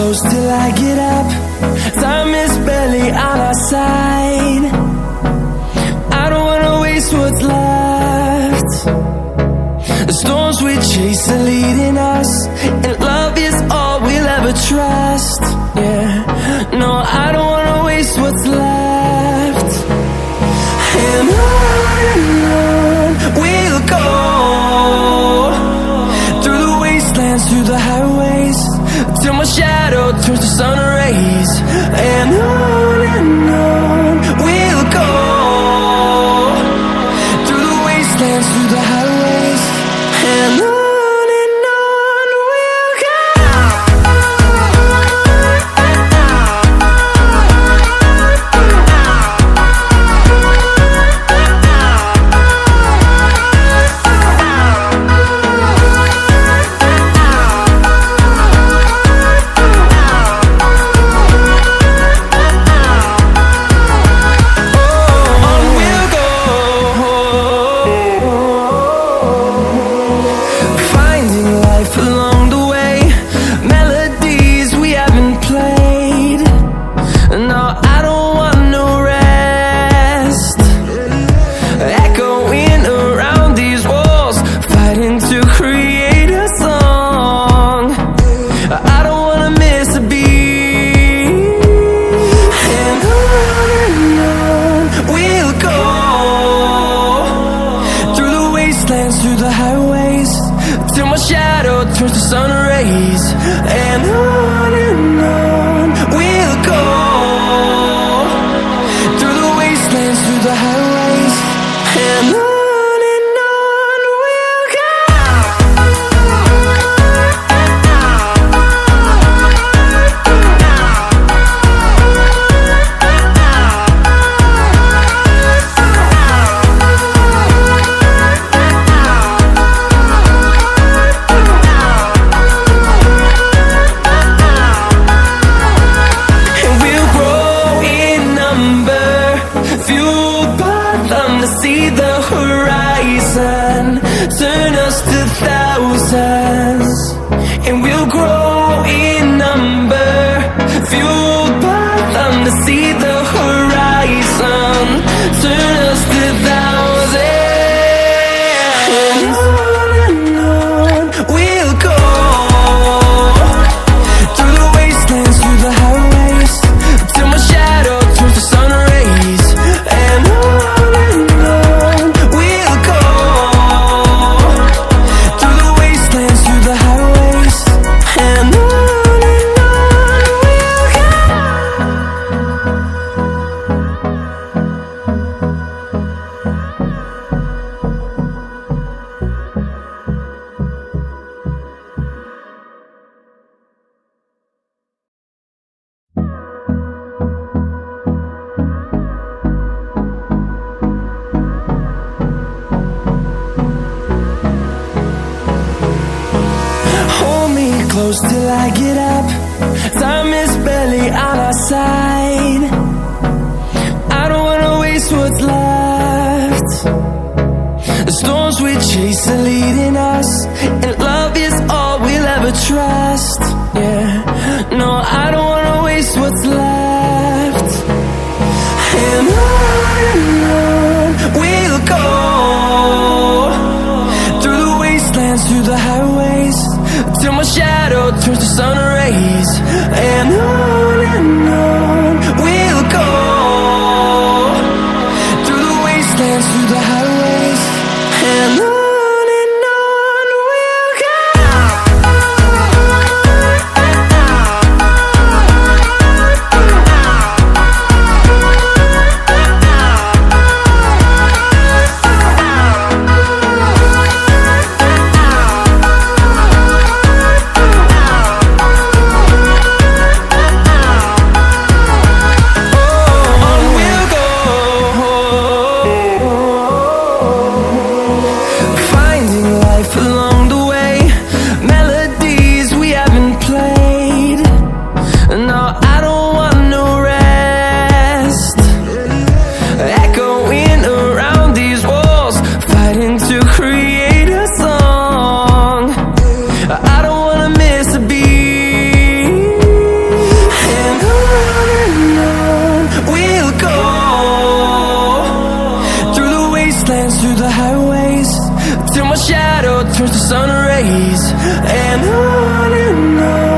close till I get up. Time is barely on our side. I don't wanna waste what's left. The storms we chase are leading us, and love is all we'll ever trust. Yeah, no, I don't wanna waste what's left. And on we'll go, through the wastelands, through the highways, till my shadow turns to sun rays. And on we'll go, through the wastelands, through the highways, and on we'll go. Through the highways, till my shadow turns to sun rays. And on we'll go, through the wastelands, through the highways, and on we'll go. See the horizon, turn us to thousands, and we'll grow in number, fueled by them to see the horizon, turn us to thousands. And on we'll go, through the wastelands, through the highways, till my shadow turns to sun rays. And close till I get up. Time is barely on our side. I don't wanna waste what's left. The storms we chase are leading us, and love is all we'll ever trust. Yeah, no, I don't wanna waste what's left. And on we'll go, through the wastelands, through the highways, till my shadow turns to sun rays. And on we'll go, through the wastelands, through the highways, and on we'll go. my shadow turns to sun rays. And on